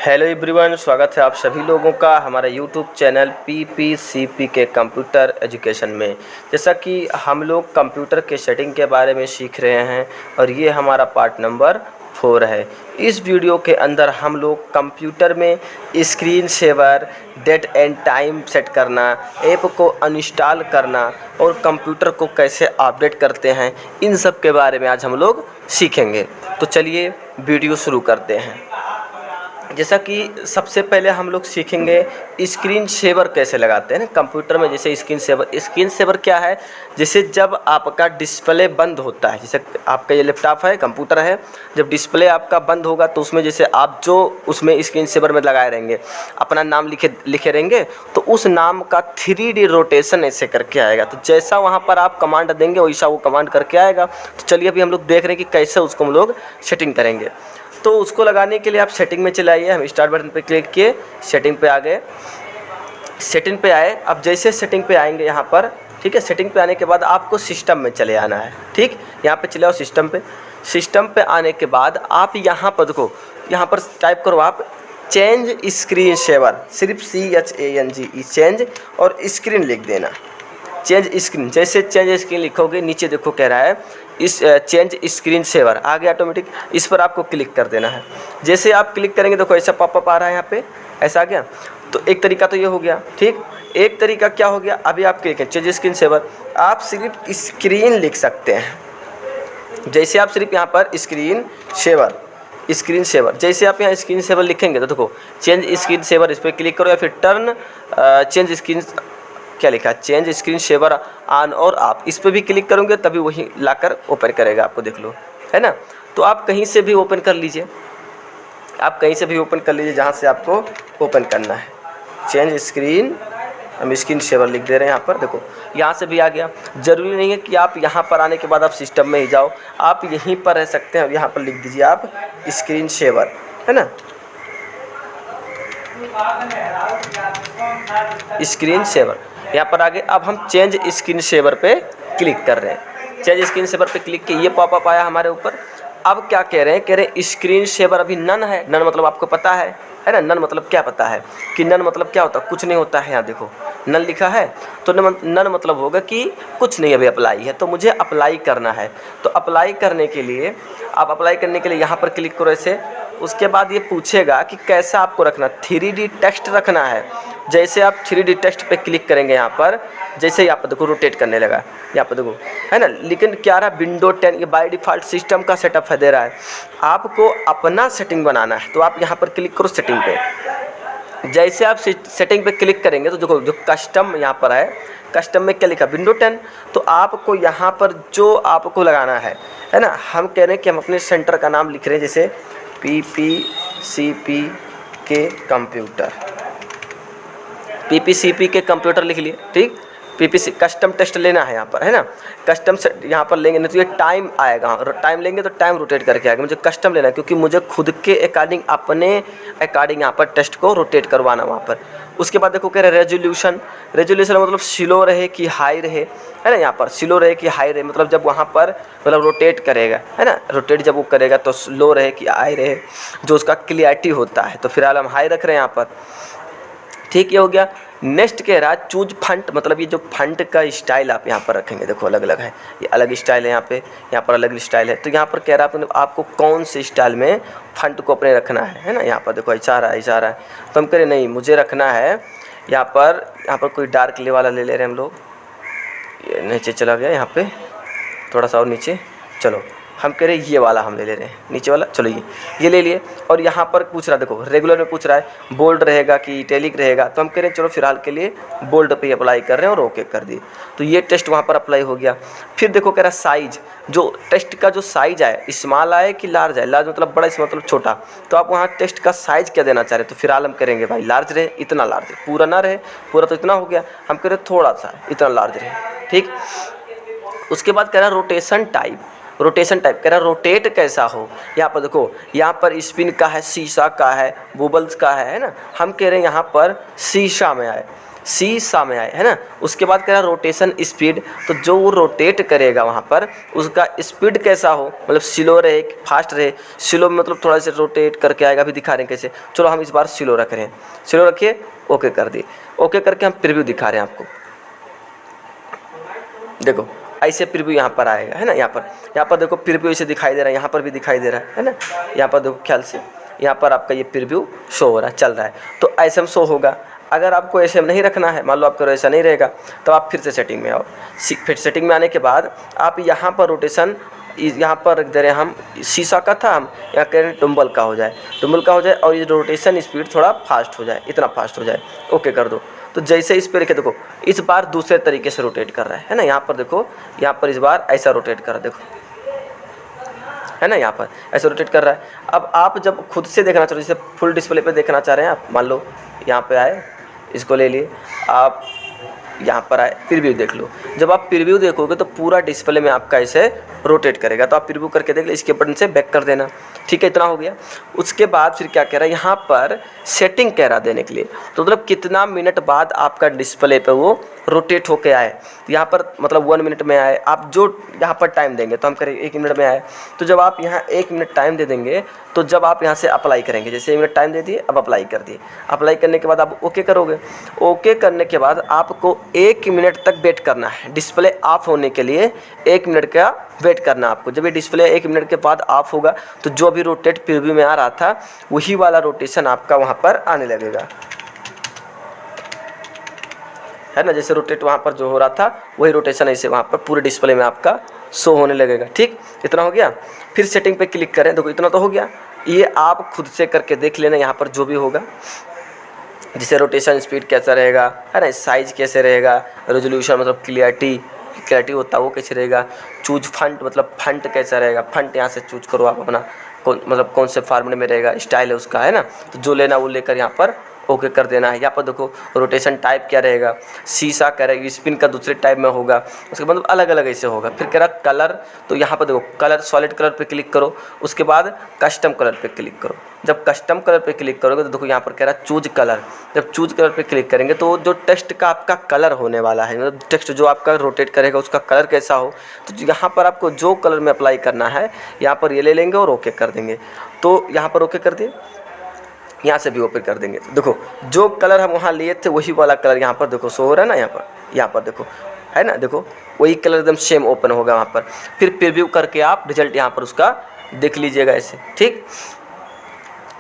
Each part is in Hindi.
हेलो एवरीवन, स्वागत है आप सभी लोगों का हमारे यूट्यूब चैनल पीपीसीपी के कंप्यूटर एजुकेशन में। जैसा कि हम लोग कंप्यूटर के सेटिंग के बारे में सीख रहे हैं और ये हमारा पार्ट नंबर 4 है। इस वीडियो के अंदर हम लोग कंप्यूटर में screen saver, date and time set करना, ऐप को अनइंस्टॉल करना और कंप्यूटर को कैसे अपडेट करते हैं, इन सब के बारे में आज हम लोग सीखेंगे। तो चलिए वीडियो शुरू करते हैं। जैसा कि सबसे पहले हम लोग सीखेंगे स्क्रीन सेवर कैसे लगाते हैं कंप्यूटर में। जैसे स्क्रीन सेवर क्या है, जैसे जब आपका डिस्प्ले बंद होता है, जैसे आपका ये लैपटॉप है, कंप्यूटर है, जब डिस्प्ले आपका बंद होगा तो उसमें जैसे आप जो उसमें स्क्रीन सेवर में लगाए रहेंगे, अपना नाम लिखे रहेंगे, तो उस नाम का 3D रोटेशन ऐसे करके आएगा। तो जैसा वहाँ पर आप कमांड देंगे वैसा वो कमांड करके आएगा। तो चलिए अभी हम लोग देख रहे हैं कि कैसे उसको हम लोग सेटिंग करेंगे। तो उसको लगाने के लिए आप सेटिंग में चले आइए। हम स्टार्ट बटन पे क्लिक किए, सेटिंग पे आ गए। सेटिंग पे आए, अब जैसे सेटिंग पे आएंगे यहाँ पर, ठीक है, सेटिंग पे आने के बाद आपको सिस्टम में चले आना है। ठीक, यहाँ पे चले आओ सिस्टम पे। सिस्टम पे आने के बाद आप यहाँ पर देखो, यहाँ पर टाइप करो आप चेंज स्क्रीन सेवर, सिर्फ CHANGE चेंज और स्क्रीन लिख देना। चेंज स्क्रीन, जैसे चेंज स्क्रीन लिखोगे नीचे देखो कह रहा है इस चेंज स्क्रीन सेवर आ गया ऑटोमेटिक। इस पर आपको क्लिक कर देना है। जैसे आप क्लिक करेंगे देखो ऐसा पॉपअप आ रहा है, यहाँ पे ऐसा आ गया। तो एक तरीका तो ये हो गया, ठीक। एक तरीका क्या हो गया, अभी आप क्लिक करें चेंज स्क्रीन सेवर, आप सिर्फ स्क्रीन लिख सकते हैं। जैसे आप सिर्फ यहाँ पर स्क्रीन सेवर, जैसे आप यहाँ स्क्रीन सेवर लिखेंगे तो देखो चेंज स्क्रीन सेवर, इस पर क्लिक करो या फिर टर्न चेंज स्क्रीन, क्या लिखा है, चेंज स्क्रीन सेवर ऑन और ऑफ, इस पर भी क्लिक करोगे तभी वही लाकर ओपन करेगा आपको, देख लो, है ना। तो आप कहीं से भी ओपन कर लीजिए, जहाँ से आपको ओपन करना है। चेंज स्क्रीन, हम स्क्रीन सेवर लिख दे रहे हैं यहाँ पर, देखो यहाँ से भी आ गया। ज़रूरी नहीं है कि आप यहाँ पर आने के बाद आप सिस्टम में ही जाओ, आप यहीं पर रह सकते हैं। यहाँ पर लिख दीजिए आप स्क्रीन सेवर, है ना, स्क्रीन सेवर, यहाँ पर आगे। अब हम चेंज स्क्रीन सेवर पे क्लिक कर रहे हैं। चेंज स्क्रीन सेवर पे क्लिक किए, ये पॉपअप आया हमारे ऊपर। अब क्या कह रहे हैं, स्क्रीन सेवर अभी नन है। नन मतलब आपको पता है ना, नन मतलब क्या पता है कि नन मतलब क्या होता है, कुछ नहीं होता है। यहाँ देखो नन लिखा है, तो नन मतलब होगा कि कुछ नहीं अभी अप्लाई है, तो मुझे अप्लाई करना है। तो अप्लाई करने के लिए यहाँ पर क्लिक करो ऐसे। उसके बाद ये पूछेगा कि कैसा आपको रखना, 3D टेक्स्ट रखना है। जैसे आप 3D टेक्स्ट पे क्लिक करेंगे यहाँ पर, जैसे यहाँ पर देखो रोटेट करने लगा, यहाँ पर देखो, है ना। लेकिन क्या रहा, विंडो 10 ये बाय डिफ़ॉल्ट सिस्टम का सेटअप है, दे रहा है। आपको अपना सेटिंग बनाना है, तो आप यहाँ पर क्लिक करो सेटिंग पे। जैसे आप सेटिंग पे क्लिक करेंगे तो देखो जो कस्टम यहाँ पर है, कस्टम में क्या लिखा, विंडो 10। तो आपको यहाँ पर जो आपको लगाना है ना, हम कह रहे हैं कि हम अपने सेंटर का नाम लिख रहे हैं, जैसे पीपीसीपी के कंप्यूटर लिख लिए, ठीक। पीपीसी कस्टम टेस्ट लेना है यहाँ पर, है ना, कस्टम से यहाँ पर लेंगे, नहीं तो ये टाइम आएगा, टाइम लेंगे तो टाइम रोटेट करके आएगा। मुझे कस्टम लेना है क्योंकि मुझे खुद के अकॉर्डिंग, अपने अकॉर्डिंग यहाँ पर टेस्ट को रोटेट करवाना वहाँ पर। उसके बाद देखो कह रहे रेजोल्यूशन मतलब स्लो रहे कि हाई रहे, है ना। यहाँ पर स्लो रहे कि हाई रहे, मतलब जब वहाँ पर मतलब रोटेट करेगा, है ना, रोटेट जब वो करेगा तो स्लो रहे कि हाई रहे, जो उसका क्लियरिटी होता है। तो फिलहाल हम हाई रख रहे हैं यहाँ पर, ठीक। ये हो गया। नेक्स्ट कह रहा है चूज फंट, मतलब ये जो फंट का स्टाइल आप यहाँ पर रखेंगे, देखो अलग अलग है, ये अलग स्टाइल है, यहाँ पर अलग स्टाइल है। तो यहाँ पर कह रहा है आपको कौन से स्टाइल में फंट को अपने रखना है ना। यहाँ पर देखो ऐसा आ रहा है, तो हम कह रहे नहीं, मुझे रखना है यहाँ पर कोई डार्क ले वाला ले रहे हैं हम लोग। ये नीचे चला गया, यहाँ पे थोड़ा सा और नीचे, चलो हम कह रहे हैं ये वाला हम ले रहे हैं, नीचे वाला, चलो ये ले लिए। और यहाँ पर पूछ रहा है, देखो रेगुलर में पूछ रहा है बोल्ड रहेगा कि इटैलिक रहेगा, तो हम कह रहे हैं चलो फिलहाल के लिए बोल्ड पे अप्लाई कर रहे हैं और ओके कर दिए। तो ये टेस्ट वहाँ पर अप्लाई हो गया। फिर देखो कह रहा साइज, जो टेस्ट का जो साइज आए, स्मॉल आए कि लार्ज आए, लार्ज मतलब बड़ा, स्मॉल मतलब छोटा। तो आप वहाँ टेस्ट का साइज़ क्या देना चाह रहे हैं, तो फिलहाल हम करेंगे भाई लार्ज रहे, इतना लार्ज रहे, पूरा ना रहे, पूरा तो इतना हो गया, हम कह रहे थोड़ा सा इतना लार्ज रहे, ठीक। उसके बाद कह रहा रोटेशन टाइप, रोटेशन टाइप, कह रहा रोटेट कैसा हो। यहाँ पर देखो, यहाँ पर स्पिन का है, शीशा का है, बुबल्स का है ना। हम कह रहे हैं यहाँ पर शीशा में आए, शीशा में आए, है ना। उसके बाद कह रहा रोटेशन स्पीड, तो जो वो रोटेट करेगा वहाँ पर उसका स्पीड कैसा हो, मतलब स्लो रहे फास्ट रहे। स्लो मतलब थोड़ा सा रोटेट करके आएगा, अभी दिखा रहे हैं कैसे। चलो हम इस बार स्लो रख रहे हैं, स्लो रखिए, ओके कर दिए। ओके करके हम प्रीव्यू दिखा रहे हैं आपको, देखो ऐसे प्रीव्यू यहाँ पर आएगा, है ना। यहाँ पर देखो प्रीव्यू ऐसे दिखाई दे रहा है, यहाँ पर भी दिखाई दे रहा है ना। यहाँ पर देखो ख्याल से, यहाँ पर आपका ये प्रीव्यू शो हो रहा है, चल रहा है, तो ऐसे में शो होगा। अगर आपको ऐसे में नहीं रखना है, मान लो आपको ऐसा नहीं रहेगा, तो आप फिर से सेटिंग में आओ। फिर सेटिंग में आने के बाद आप यहाँ पर रोटेशन यहाँ पर रख दे रहे हैं हम, शीशा का था, हम यहाँ कह रहे हैं डुम्बल का हो जाए, डुम्बल का हो जाए, और ये रोटेशन स्पीड थोड़ा फास्ट हो जाए, इतना फास्ट हो जाए, ओके कर दो। तो जैसे इस पर रखे, देखो इस बार दूसरे तरीके से रोटेट कर रहा है ना। यहाँ पर देखो, यहाँ पर इस बार ऐसा रोटेट कर रहा है, देखो है ना, यहाँ पर ऐसे रोटेट कर रहा है। अब आप जब खुद से देखना चाह रहे हो, जैसे फुल डिस्प्ले पे देखना चाह रहे हैं आप, मान लो यहाँ पे आए, इसको ले लिए, आप यहाँ पर आए, प्रीव्यू देख लो। जब आप प्रीव्यू देखोगे तो पूरा डिस्प्ले में आपका ऐसे रोटेट करेगा, तो आप प्रीव्यू करके देख लो, इसके बटन से बैक कर देना, ठीक है, इतना हो गया। उसके बाद फिर क्या कह रहा है, यहाँ पर सेटिंग कह रहा देने के लिए, तो मतलब कितना मिनट बाद आपका डिस्प्ले पे वो रोटेट होके आए। तो यहाँ पर मतलब 1 मिनट में आए, आप जो यहाँ पर टाइम देंगे, तो हम करें 1 मिनट में आए, तो जब आप यहाँ 1 मिनट टाइम दे देंगे, तो जब आप यहाँ से अप्लाई करेंगे, जैसे 1 मिनट टाइम दे दिए, अब अप्लाई कर दिए, अप्लाई करने के बाद आप ओके करोगे। ओके करने के बाद आपको 1 मिनट तक वेट करना है, डिस्प्ले ऑफ होने के लिए 1 मिनट का वेट करना आपको। जब ये डिस्प्ले 1 मिनट के बाद ऑफ होगा, तो जो भी रोटेट प्रीव्यू में आ रहा था वही वाला रोटेशन आपका वहाँ पर आने लगेगा, है ना। जैसे रोटेट वहाँ पर जो हो रहा था वही रोटेशन ऐसे वहाँ पर पूरे डिस्प्ले में आपका शो होने लगेगा, ठीक, इतना हो गया। फिर सेटिंग पे क्लिक करें, देखो इतना तो हो गया। ये आप खुद से करके देख लेना, यहाँ पर जो भी होगा, जैसे रोटेशन स्पीड कैसा रहेगा, है ना, साइज कैसे रहेगा, रेजोल्यूशन मतलब क्लियरिटी होता है वो कैसे रहेगा, चूज फंट मतलब फंट कैसा रहेगा, फंट यहाँ से चूज करो आप अपना, कौन से फॉर्मेट में रहेगा, स्टाइल है उसका, है ना। तो जो लेना वो लेकर यहाँ पर ओके कर देना है। यहाँ पर देखो रोटेशन टाइप क्या रहेगा, शीशा क्या रहेगा, स्पिन का दूसरे टाइप में होगा, उसके बाद अलग अलग ऐसे होगा। फिर कह रहा कलर, तो यहाँ पर देखो कलर, सॉलिड कलर पे क्लिक करो, उसके बाद कस्टम कलर पे क्लिक करो। जब कस्टम कलर पे क्लिक करोगे तो देखो यहाँ पर कह रहा चूज कलर। जब चूज कलर पे क्लिक करेंगे तो जो टेक्स्ट का आपका कलर होने वाला है, मतलब टेक्स्ट जो आपका रोटेट करेगा उसका कलर कैसा हो, तो यहाँ पर आपको जो कलर में अप्लाई करना है यहाँ पर ये ले लेंगे और ओके कर देंगे। तो यहाँ पर ओके कर दिए, यहाँ से भी ओपन कर देंगे। देखो जो कलर हम वहाँ लिए थे वही वाला कलर यहाँ पर देखो शो हो रहा है ना, यहाँ पर देखो, है ना, देखो वही कलर एकदम सेम ओपन होगा वहाँ पर। फिर प्रीव्यू करके आप रिजल्ट यहाँ पर उसका देख लीजिएगा ऐसे, ठीक,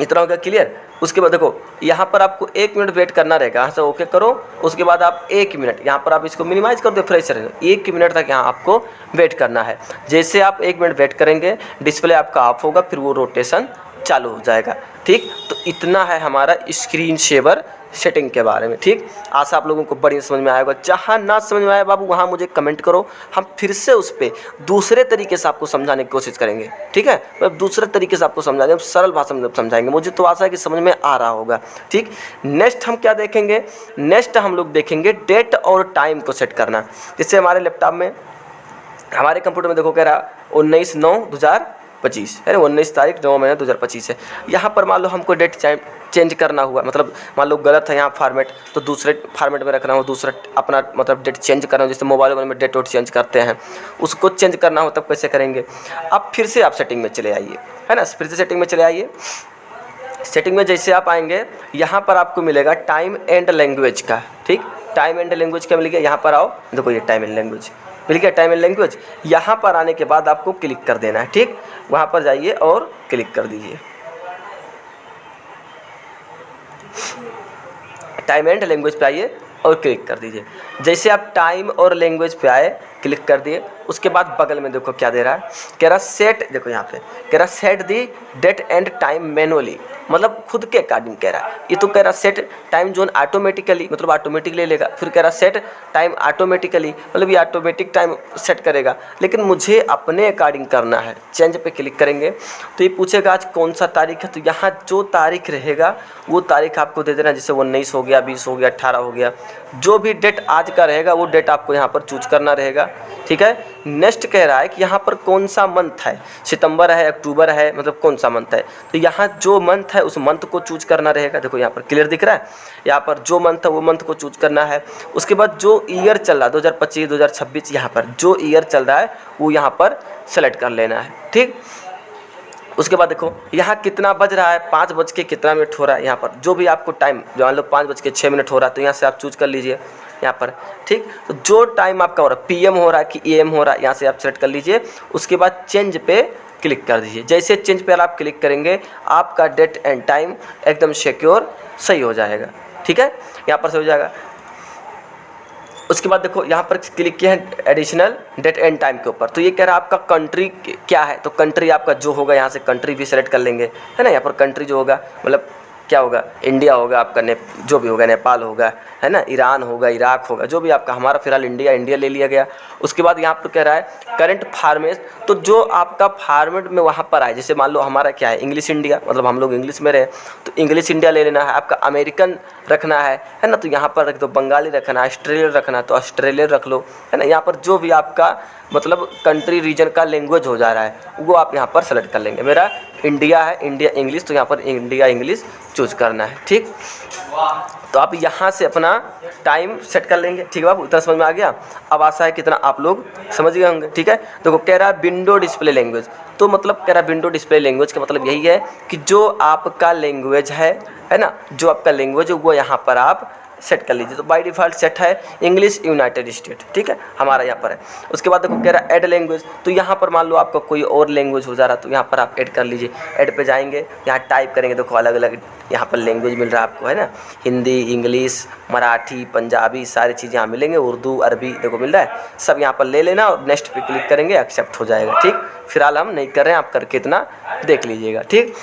इतना होगा क्लियर। उसके बाद देखो यहाँ पर आपको 1 मिनट वेट करना रहेगा, यहाँ से ओके करो, उसके बाद आप 1 मिनट यहाँ पर आप इसको मिनिमाइज़ कर दो, फ्रेश रहेगा, 1 मिनट तक यहाँ आपको वेट करना है। जैसे आप 1 मिनट वेट करेंगे डिस्प्ले आपका ऑफ होगा, फिर वो रोटेशन चालू हो जाएगा, ठीक। तो इतना है हमारा स्क्रीन सेवर सेटिंग के बारे में, ठीक। आशा आप लोगों को बढ़िया समझ में आएगा। जहाँ ना समझ में आए बाबू वहाँ मुझे कमेंट करो, हम फिर से उस पर दूसरे तरीके से आपको समझाने की कोशिश करेंगे, ठीक है। मतलब दूसरे तरीके से आपको समझाएंगे, सरल भाषा में समझाएंगे। मुझे तो आशा है कि समझ में आ रहा होगा, ठीक। नेक्स्ट हम क्या देखेंगे, नेक्स्ट हम लोग देखेंगे डेट और टाइम को सेट करना। जैसे हमारे लैपटॉप में, हमारे कंप्यूटर में देखो कह रहा 19/9/2025 है ना, 19 तारीख 9 महीना 2025 है। यहाँ पर मान लो हमको डेट चेंज करना हुआ, मतलब मान लो गलत है यहाँ फॉर्मेट, तो दूसरे फॉर्मेट में रखना हो, दूसरा अपना मतलब डेट चेंज करना हो, जैसे मोबाइल में डेट वोट चेंज करते हैं, उसको चेंज करना हो तब कैसे करेंगे। अब फिर से आप सेटिंग में चले आइए, है ना, फिर से सेटिंग में चले आइए। सेटिंग में जैसे आप आएंगे यहाँ पर आपको मिलेगा टाइम एंड लैंग्वेज का, ठीक, टाइम एंड लैंग्वेज का मिल गया। यहाँ पर आओ, देखो ये टाइम एंड लैंग्वेज मिल गया, टाइम एंड लैंग्वेज। यहाँ पर आने के बाद आपको क्लिक कर देना है, ठीक, वहाँ पर जाइए और क्लिक कर दीजिए, टाइम एंड लैंग्वेज पे आइए और क्लिक कर दीजिए। जैसे आप टाइम और लैंग्वेज पे आए, क्लिक कर दिए, उसके बाद बगल में देखो क्या दे रहा है, कह रहा सेट, देखो यहाँ पे कह रहा set the date and time manually, मतलब खुद के अकॉर्डिंग कह रहा है। ये तो कह रहा सेट टाइम जोन ऑटोमेटिकली, मतलब ऑटोमेटिकली लेगा। फिर कह रहा सेट टाइम ऑटोमेटिकली, मतलब ये ऑटोमेटिक टाइम सेट करेगा, लेकिन मुझे अपने अकॉर्डिंग करना है। चेंज पे क्लिक करेंगे तो ये पूछेगा आज कौन सा तारीख है, तो यहाँ जो तारीख रहेगा वो तारीख आपको दे देना। जैसे 19 हो गया, 20 हो गया, 18 हो गया, जो भी डेट आज का रहेगा वो डेट आपको यहाँ पर चूज करना रहेगा। ठीक है। नेक्स्ट कह रहा है कि यहाँ पर कौन सा मंथ है, सितंबर है, अक्टूबर है, मतलब कौन सा मंथ है। तो यहाँ जो मंथ है उस मंथ को चूज करना रहेगा। देखो यहाँ पर क्लियर दिख रहा है, यहाँ पर जो मंथ है वो मंथ को चूज करना है। उसके बाद जो ईयर चल रहा है 2025 2026, यहाँ पर जो ईयर चल रहा है वो यहाँ पर सेलेक्ट कर लेना है, ठीक। उसके बाद देखो यहाँ कितना बज रहा है, 5 बज के कितना मिनट हो रहा है। यहाँ पर जो भी आपको टाइम, जो मान लो 5 बज के 6 मिनट हो रहा है, तो यहाँ से आप चूज कर लीजिए यहाँ पर, ठीक। तो जो टाइम आपका हो रहा है, पीएम हो रहा है कि एएम हो रहा है, यहाँ से आप सेलेक्ट कर लीजिए। उसके बाद चेंज पे क्लिक कर दीजिए। जैसे चेंज पे आप क्लिक करेंगे आपका डेट एंड टाइम एकदम सिक्योर सही हो जाएगा, ठीक है, यहाँ पर सही हो जाएगा। उसके बाद देखो यहाँ पर क्लिक किया है एडिशनल डेट एंड टाइम के ऊपर, तो ये कह रहा है आपका कंट्री क्या है, तो कंट्री आपका जो होगा यहाँ से कंट्री भी सेलेक्ट कर लेंगे, है ना। यहाँ पर कंट्री जो होगा मतलब क्या होगा, इंडिया होगा आपका, जो भी होगा, नेपाल होगा, है ना, ईरान होगा, इराक होगा, जो भी आपका, हमारा फिलहाल इंडिया ले लिया गया। उसके बाद यहाँ पर कह रहा है करंट फॉर्मेट, तो जो आपका फॉर्मेट में वहाँ पर आए, जैसे मान लो हमारा क्या है इंग्लिश इंडिया, मतलब हम लोग इंग्लिश में रहे तो इंग्लिश इंडिया ले लेना है। आपका अमेरिकन रखना है ना, तो यहाँ पर रख दो। बंगाली रखना है, ऑस्ट्रेलियन रखना है तो ऑस्ट्रेलियन रख लो, है ना। यहाँ पर जो भी आपका मतलब कंट्री रीजन का लैंग्वेज हो जा रहा है वो आप यहाँ पर सेलेक्ट कर लेंगे। मेरा इंडिया है, इंडिया इंग्लिश, तो यहाँ पर इंडिया इंग्लिश चूज करना है, ठीक। तो आप यहाँ से अपना टाइम सेट कर लेंगे, ठीक है बाबू, इतना समझ में आ गया। अब आशा है कितना आप लोग समझ गए होंगे, ठीक है। देखो कह रहा है विंडो डिस्प्ले लैंग्वेज, तो मतलब कह रहा है विंडो डिस्प्ले लैंग्वेज का मतलब यही है कि जो आपका लैंग्वेज है ना, जो आपका लैंग्वेज है वो यहाँ पर आप सेट कर लीजिए। तो बाय डिफ़ॉल्ट सेट है इंग्लिश यूनाइटेड स्टेट, ठीक है, हमारा यहाँ पर है। उसके बाद देखो कह रहा है ऐड लैंग्वेज, तो यहाँ पर मान लो आपका कोई और लैंग्वेज हो जा रहा है तो यहाँ पर आप ऐड कर लीजिए। ऐड पे जाएंगे, यहाँ टाइप करेंगे, देखो अलग अलग यहाँ पर लैंग्वेज मिल रहा है आपको, है ना, हिंदी, इंग्लिश, मराठी, पंजाबी, सारी चीज़ यहाँ मिलेंगे, उर्दू, अरबी, देखो मिल रहा है, सब यहाँ पर ले लेना और नेक्स्ट पे क्लिक करेंगे, एक्सेप्ट हो जाएगा, ठीक। फिलहाल हम नहीं कर रहे हैं, आप करके इतना देख लीजिएगा, ठीक।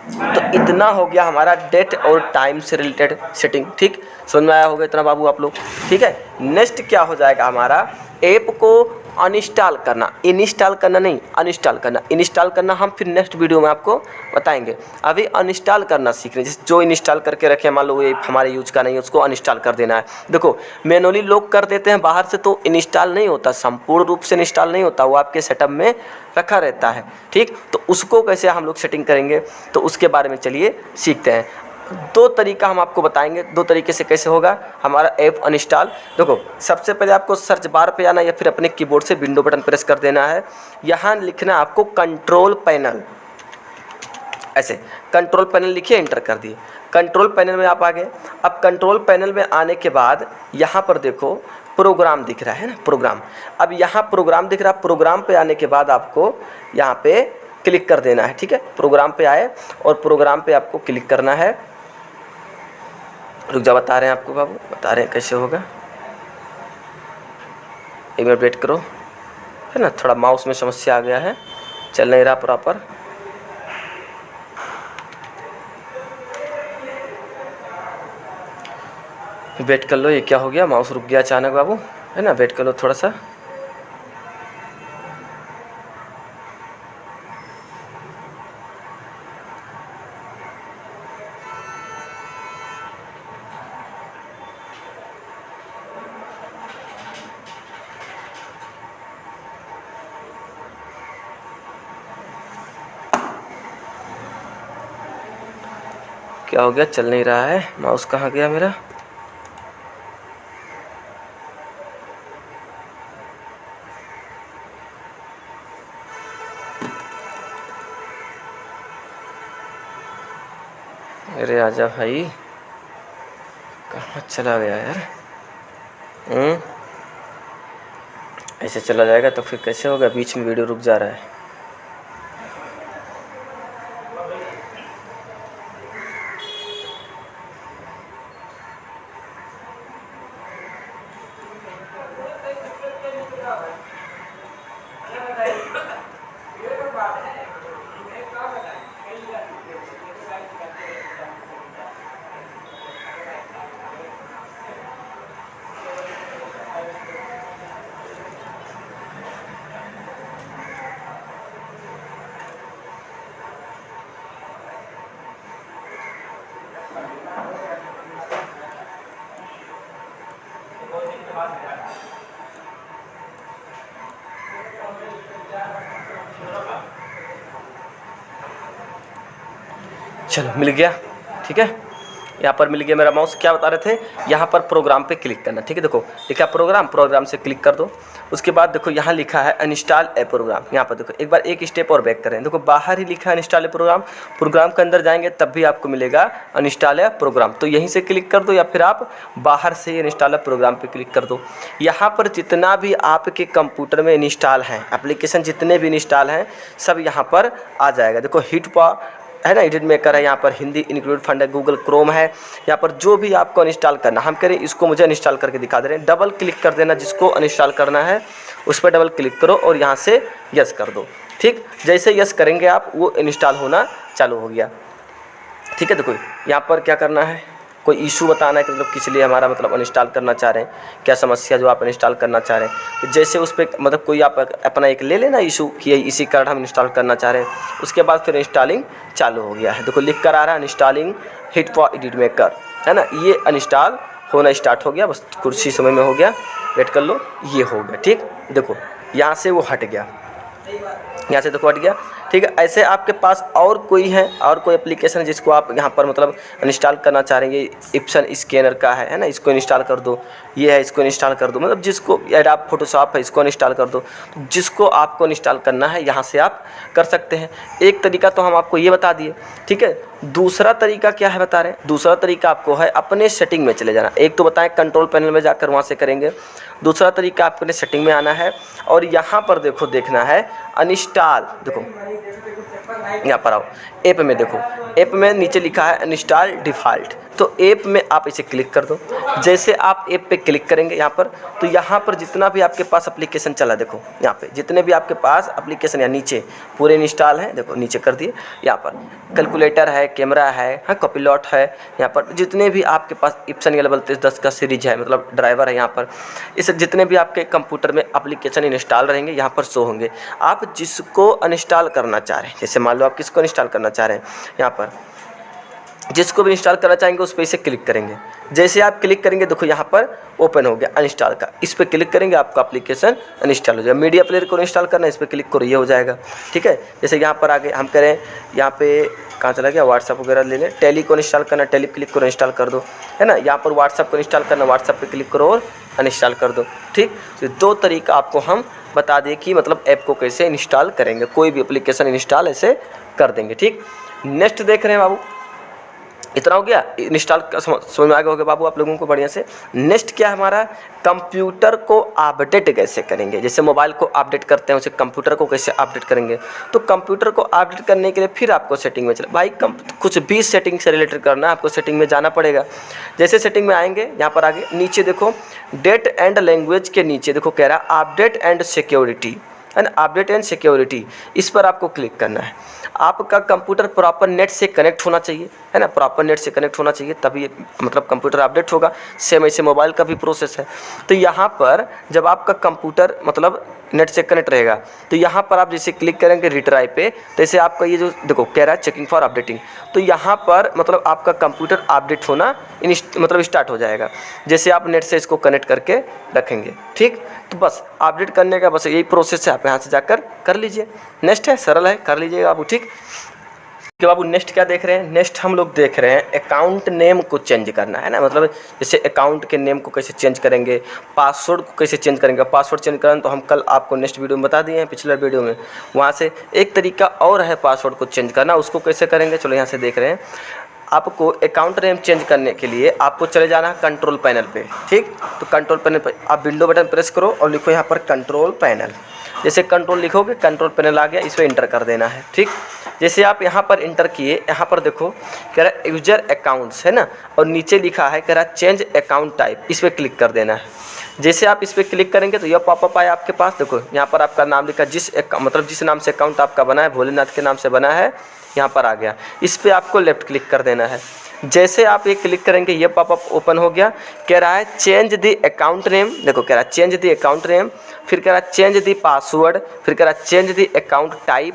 तो इतना हो गया हमारा डेट और टाइम से रिलेटेड सेटिंग, ठीक, समझ में आया होगा इतना बाबू आप लोग, ठीक है। नेक्स्ट क्या हो जाएगा हमारा, ऐप को अनइंस्टॉल करना, इंस्टॉल करना नहीं, अनइंस्टॉल करना। इंस्टॉल करना हम फिर नेक्स्ट वीडियो में आपको बताएंगे। अभी अनइंस्टॉल करना सीख रहे हैं, जैसे जो इंस्टॉल करके रखे मान लो ये हमारे यूज का नहीं है, उसको अनइंस्टॉल कर देना है। देखो मैनुअली लोग कर देते हैं बाहर से तो इंस्टॉल नहीं होता, संपूर्ण रूप से इंस्टॉल नहीं होता, वो आपके सेटअप में रखा रहता है, ठीक। तो उसको कैसे हम लोग सेटिंग करेंगे तो उसके बारे में चलिए सीखते हैं। 2 तरीका हम आपको बताएंगे, 2 तरीके से कैसे होगा हमारा ऐप अनइंस्टॉल। देखो सबसे पहले आपको सर्च बार पे आना या फिर अपने कीबोर्ड से विंडो बटन प्रेस कर देना है। यहाँ लिखना आपको कंट्रोल पैनल, ऐसे कंट्रोल पैनल लिखिए, एंटर कर दिए। कंट्रोल पैनल में आप आ गए। अब कंट्रोल पैनल में आने के बाद यहाँ पर देखो प्रोग्राम दिख रहा है ना, प्रोग्राम। अब यहाँ प्रोग्राम दिख रहा है, प्रोग्राम पे आने के बाद आपको यहाँ पे क्लिक कर देना है, ठीक है। प्रोग्राम पे आए और प्रोग्राम पे आपको क्लिक करना है। रुक जा, बता रहे हैं आपको बाबू, बता रहे हैं कैसे होगा, एक मिनट वेट करो, है ना, थोड़ा माउस में समस्या आ गया है, चल नहीं रहा प्रॉपर। वेट कर लो, ये क्या हो गया, माउस रुक गया अचानक बाबू, है ना, वेट कर लो थोड़ा सा। क्या हो गया, चल नहीं रहा है, माउस कहाँ गया मेरा। अरे आजा भाई, कहाँ चला गया यार। ऐसे चला जाएगा तो फिर कैसे होगा, बीच में वीडियो रुक जा रहा है। चलो मिल गया, ठीक है, यहाँ पर मिल गया मेरा माउस। क्या बता रहे थे, यहाँ पर प्रोग्राम पे क्लिक करना, ठीक है। देखो लिखा प्रोग्राम से क्लिक कर दो। उसके बाद देखो यहाँ लिखा है अनइंस्टॉल ए प्रोग्राम। यहाँ पर देखो एक बार एक स्टेप और बैक करें, देखो बाहर ही लिखा है अनइंस्टॉल ए प्रोग्राम के अंदर जाएंगे तब भी आपको मिलेगा अनइंस्टॉल ए प्रोग्राम। तो यहीं से क्लिक कर दो या फिर आप बाहर से अनइंस्टॉल ए प्रोग्राम पे क्लिक कर दो। यहाँ पर जितना भी आपके कंप्यूटर में इंस्टॉल हैं एप्लीकेशन, जितने भी इंस्टॉल हैं सब यहाँ पर आ जाएगा। देखो हिटपा है ना, एडिट मेकर है, यहाँ पर हिंदी इंक्लूड फंड है, गूगल क्रोम है। यहाँ पर जो भी आपको अनइंस्टॉल करना, हम करें इसको मुझे अनइंस्टॉल करके दिखा दे रहे हैं। डबल क्लिक कर देना, जिसको अनइंस्टॉल करना है उस पर डबल क्लिक करो और यहाँ से यस कर दो, ठीक। जैसे यस करेंगे आप, वो इंस्टॉल होना चालू हो गया, ठीक है। देखो यहाँ पर क्या करना है, कोई इशू बताना है कि मतलब किस लिए हमारा मतलब अनइंस्टॉल करना चाह रहे हैं, क्या समस्या जो आप अनइंस्टॉल करना चाह रहे हैं। जैसे उस पर मतलब कोई आप अपना एक ले लेना इशू कि इसी कारण हम इंस्टॉल करना चाह रहे हैं। उसके बाद फिर इंस्टॉलिंग चालू हो गया है। देखो लिख कर आ रहा है इंस्टॉलिंग हिटपा एडिट मेकर, है ना, ये अनइंस्टॉल होना स्टार्ट हो गया। बस कुछ ही समय में हो गया, वेट कर लो, ये हो गया, ठीक। देखो यहाँ से वो हट गया, यहाँ से देखो हट गया, ठीक है। ऐसे आपके पास और कोई है, और कोई एप्लीकेशन है जिसको आप यहाँ पर मतलब इंस्टॉल करना चाह रहे हैं, ये इप्सन स्कैनर का है ना, इसको इंस्टॉल कर दो। ये है, इसको इंस्टॉल कर दो, मतलब जिसको एडोब फोटोशॉप है इसको इंस्टॉल कर दो। तो जिसको आपको इंस्टॉल करना है यहाँ से आप कर सकते हैं। एक तरीका तो हम आपको ये बता दिए, ठीक है। दूसरा तरीका क्या है बता रहे हैं, दूसरा तरीका आपको है अपने सेटिंग में चले जाना। एक तो बताएं कंट्रोल पैनल में जाकर वहाँ से करेंगे, दूसरा तरीका आपने सेटिंग में आना है और यहाँ पर देखो देखना है अनइंस्टॉल। देखो यहाँ पर आओ, ऐप में देखो, ऐप में नीचे लिखा है अनइंस्टॉल डिफ़ॉल्ट। तो ऐप में आप इसे क्लिक कर दो। जैसे आप ऐप पे क्लिक करेंगे यहाँ पर, तो यहाँ पर जितना भी आपके पास एप्लीकेशन चला, देखो यहाँ पे जितने भी आपके पास एप्लीकेशन या नीचे पूरे इंस्टॉल हैं, देखो नीचे कर दिए। यहाँ पर कैलकुलेटर है, कैमरा है, हाँ कॉपिलॉट है, यहाँ पर जितने भी आपके पास इप्सन 1110 का सीरीज है, मतलब ड्राइवर है, यहाँ पर इस जितने भी आपके कंप्यूटर में एप्लीकेशन इंस्टॉल रहेंगे यहाँ पर शो होंगे। आप जिसको अनइंस्टॉल करना चाह रहे हैं, जैसे मान लो आप किसको इंस्टॉल करना चाह रहे हैं, यहाँ पर जिसको भी इंस्टॉल करना चाहेंगे उस पर इसे क्लिक करेंगे। जैसे आप क्लिक करेंगे देखो यहाँ पर ओपन हो गया अनइंस्टॉल का, इस पर क्लिक करेंगे आपका एप्लीकेशन अनइंस्टॉल हो जाएगा। मीडिया प्लेयर को इंस्टॉल करना है, इस पर क्लिक करो, ये हो जाएगा, ठीक है। जैसे यहाँ पर आगे हम करें, यहाँ पे कहाँ चला गया, व्हाट्सअप वगैरह ले लें। टेली को इंस्टॉल करना, टेली क्लिक करो, इंस्टॉल कर दो, है ना। यहाँ पर व्हाट्सअप को इंस्टॉल करना, व्हाट्सअप पे क्लिक करो और अनइंस्टॉल कर दो, ठीक। तो दो तरीका आपको हम बता दें कि मतलब ऐप को कैसे इंस्टॉल करेंगे, कोई भी एप्लीकेशन इंस्टॉल ऐसे कर देंगे, ठीक। नेक्स्ट देख रहे हैं बाबू, इतना हो गया इंस्टॉल समझ में आ गया होगा बाबू आप लोगों को बढ़िया से। नेक्स्ट क्या हमारा, कंप्यूटर को अपडेट कैसे करेंगे। जैसे मोबाइल को अपडेट करते हैं उसे कंप्यूटर को कैसे अपडेट करेंगे। तो कंप्यूटर को अपडेट करने के लिए फिर आपको सेटिंग में चले भाई, कुछ भी सेटिंग से रिलेटेड करना है आपको सेटिंग में जाना पड़ेगा। जैसे सेटिंग में आएंगे यहाँ पर आगे नीचे देखो डेट एंड लैंग्वेज के नीचे देखो कह रहा है अपडेट एंड सिक्योरिटी, है ना, अपडेट एंड सिक्योरिटी, इस पर आपको क्लिक करना है। आपका कंप्यूटर प्रॉपर नेट से कनेक्ट होना चाहिए, है ना, प्रॉपर नेट से कनेक्ट होना चाहिए तभी मतलब कंप्यूटर अपडेट होगा। सेम ऐसे मोबाइल का भी प्रोसेस है। तो यहाँ पर जब आपका कंप्यूटर मतलब नेट से कनेक्ट रहेगा तो यहाँ पर आप जैसे क्लिक करेंगे रिट्राई पे, तो ऐसे आपका ये जो देखो कह रहा है चेकिंग फॉर अपडेटिंग, तो यहाँ पर मतलब आपका कंप्यूटर अपडेट होना मतलब स्टार्ट हो जाएगा जैसे आप नेट से इसको कनेक्ट करके रखेंगे, ठीक। तो बस अपडेट करने का बस यही प्रोसेस है, आप यहाँ से जाकर कर लीजिए। नेक्स्ट है, सरल है, कर लीजिएगा बाबू, ठीक। कि बाबू नेक्स्ट क्या देख रहे हैं, नेक्स्ट हम लोग देख रहे हैं अकाउंट नेम को चेंज करना है ना, मतलब जैसे अकाउंट के नेम को कैसे चेंज करेंगे, पासवर्ड को कैसे चेंज करेंगे। पासवर्ड चेंज करना तो हम कल आपको नेक्स्ट वीडियो में बता दिए हैं, पिछले वीडियो में। वहाँ से एक तरीका और है पासवर्ड को चेंज करना, उसको कैसे करेंगे चलो यहाँ से देख रहे हैं। आपको अकाउंट नेम चेंज करने के लिए आपको चले जाना है कंट्रोल पैनल पे, ठीक। तो कंट्रोल पैनल पे आप विंडो बटन प्रेस करो और लिखो यहाँ पर कंट्रोल पैनल। जैसे कंट्रोल लिखोगे कंट्रोल पैनल आ गया, इस पर इंटर कर देना है, ठीक। जैसे आप यहाँ पर इंटर किए, यहाँ पर देखो कह रहा है यूजर अकाउंट्स, है ना, और नीचे लिखा है कह रहा है चेंज अकाउंट टाइप, इस पर क्लिक कर देना है। जैसे आप इस पर क्लिक करेंगे तो यह पॉपअप आया आपके पास। देखो यहाँ पर आपका नाम लिखा, मतलब जिस नाम से अकाउंट आपका बना है, भोलेनाथ के नाम से बना है, यहाँ पर आ गया। इस पर आपको लेफ्ट क्लिक कर देना है। जैसे आप ये क्लिक करेंगे ये पॉपअप ओपन हो गया। कह रहा है चेंज द अकाउंट नेम, देखो कह रहा है चेंज द अकाउंट नेम, फिर कह रहा है चेंज द पासवर्ड, फिर कह रहा है चेंज द अकाउंट टाइप,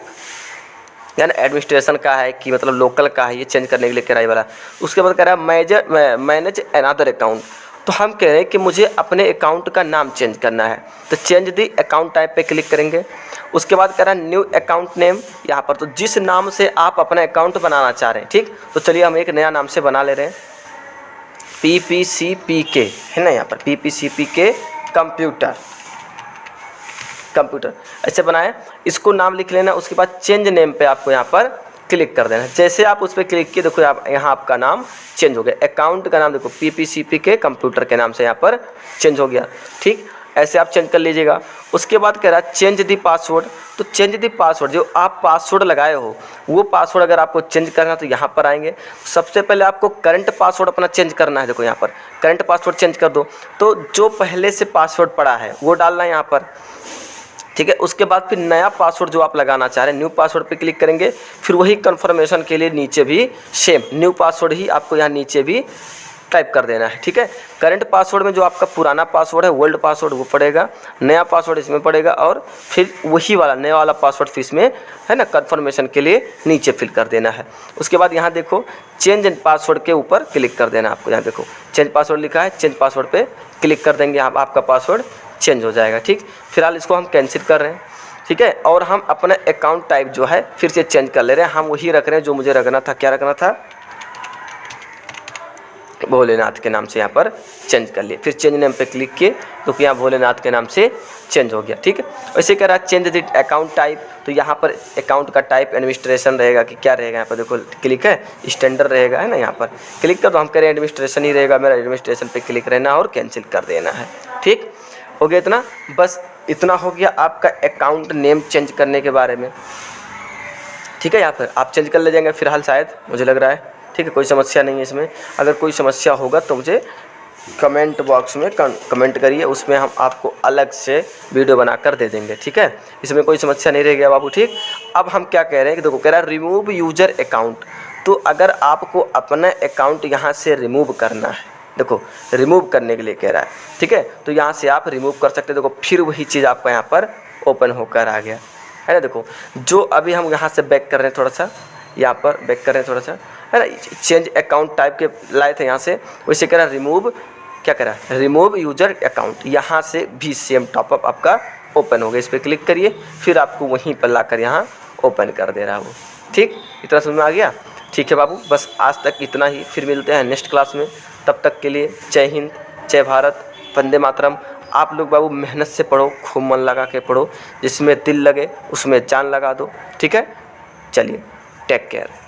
यानी एडमिनिस्ट्रेशन का है कि मतलब लोकल का है, ये चेंज करने के लिए कह रहा है वाला। उसके बाद कह रहा है मैनेज अनदर अकाउंट, तो हम कह रहे हैं कि मुझे अपने अकाउंट का नाम चेंज करना है, तो चेंज द अकाउंट टाइप पे क्लिक करेंगे। उसके बाद कह रहा है न्यू अकाउंट नेम यहाँ पर, तो जिस नाम से आप अपना अकाउंट बनाना चाह रहे हैं, ठीक, तो चलिए हम एक नया नाम से बना ले रहे हैं, PPCPK है ना, यहाँ पर PPCPK कंप्यूटर ऐसे बनाए, इसको नाम लिख लेना। उसके बाद चेंज नेम पे आपको यहाँ पर क्लिक कर देना। जैसे आप उस पर क्लिक किए, देखो आप यहाँ आपका नाम चेंज हो गया, अकाउंट का नाम देखो PPCPK कंप्यूटर के नाम से यहाँ पर चेंज हो गया, ठीक, ऐसे आप चेंज कर लीजिएगा। उसके बाद कह रहा है चेंज दी पासवर्ड, तो चेंज दी पासवर्ड, जो आप पासवर्ड लगाए हो वो पासवर्ड अगर आपको चेंज करना है तो यहाँ पर आएंगे। सबसे पहले आपको करंट पासवर्ड अपना चेंज करना है, देखो यहाँ पर करंट पासवर्ड चेंज कर दो, तो जो पहले से पासवर्ड पड़ा है वो डालना है यहाँ पर, ठीक है। उसके बाद फिर नया पासवर्ड जो आप लगाना चाह रहे हैं, न्यू पासवर्ड पे क्लिक करेंगे, फिर वही कंफर्मेशन के लिए नीचे भी सेम न्यू पासवर्ड ही आपको यहाँ नीचे भी टाइप कर देना है, ठीक है। करंट पासवर्ड में जो आपका पुराना पासवर्ड है, ओल्ड पासवर्ड, वो पड़ेगा, नया पासवर्ड इसमें पड़ेगा, और फिर वही वाला नया वाला पासवर्ड फिर इसमें है ना कंफर्मेशन के लिए नीचे फिल कर देना है। उसके बाद यहाँ देखो चेंज पासवर्ड के ऊपर क्लिक कर देना है आपको, यहाँ देखो चेंज पासवर्ड लिखा है, चेंज पासवर्ड पे क्लिक कर देंगे, आपका पासवर्ड चेंज हो जाएगा, ठीक। फिलहाल इसको हम कैंसिल कर रहे हैं, ठीक है। और हम अपना अकाउंट टाइप जो है फिर से चेंज कर ले रहे हैं, हम वही रख रहे हैं जो मुझे रखना था, क्या रखना था, भोलेनाथ के नाम से यहाँ पर चेंज कर लिए। फिर चेंज नेम पे क्लिक किए तो यहाँ भोलेनाथ के नाम से चेंज हो गया, ठीक है। वैसे कह रहा है चेंज द अकाउंट टाइप, तो यहाँ पर अकाउंट का टाइप एडमिनिस्ट्रेशन रहेगा कि क्या रहेगा, यहाँ पर देखो क्लिक है, स्टैंडर्ड रहेगा, है ना, यहाँ पर क्लिक कर दो, हम कह रहे हैं एडमिनिस्ट्रेशन ही रहेगा, मेरा एडमिनिस्ट्रेशन पे क्लिक रहना और कैंसिल कर देना है, ठीक हो गया। इतना बस इतना हो गया आपका अकाउंट नेम चेंज करने के बारे में, ठीक है। यहाँ पर आप चेंज कर ले जाएंगे फिलहाल, शायद मुझे लग रहा है, ठीक है, कोई समस्या नहीं है इसमें। अगर कोई समस्या होगा तो मुझे कमेंट बॉक्स में कमेंट करिए, उसमें हम आपको अलग से वीडियो बनाकर दे देंगे, ठीक है। इसमें कोई समस्या नहीं रह गया बाबू, ठीक। अब हम क्या कह रहे हैं कि देखो कह रहा है रिमूव यूजर अकाउंट, तो अगर आपको अपना अकाउंट यहाँ से रिमूव करना है, देखो रिमूव करने के लिए कह रहा है, ठीक है, तो यहाँ से आप रिमूव कर सकते हैं। देखो फिर वही चीज़ आपका यहाँ पर ओपन होकर आ गया, है ना। देखो जो अभी हम यहाँ से बैक कर रहे हैं, थोड़ा सा यहाँ पर बैक कर रहे हैं, थोड़ा सा, है ना, चेंज अकाउंट टाइप के लाए थे यहाँ से, वैसे कह रहा है रिमूव, क्या कह रहा है, रिमूव यूजर अकाउंट, यहाँ से भी सेम टॉपअप आपका ओपन हो गया। इस पर क्लिक करिए, फिर आपको वहीं पर लाकर यहाँ ओपन कर दे रहा है वो, ठीक। इतना समझ में आ गया, ठीक है बाबू। बस आज तक इतना ही, फिर मिलते हैं नेक्स्ट क्लास में, तब तक के लिए जय हिंद, जय भारत, वंदे मातरम। आप लोग बाबू मेहनत से पढ़ो, खूब मन लगा के पढ़ो, जिसमें दिल लगे उसमें जान लगा दो, ठीक है। चलिए टेक केयर।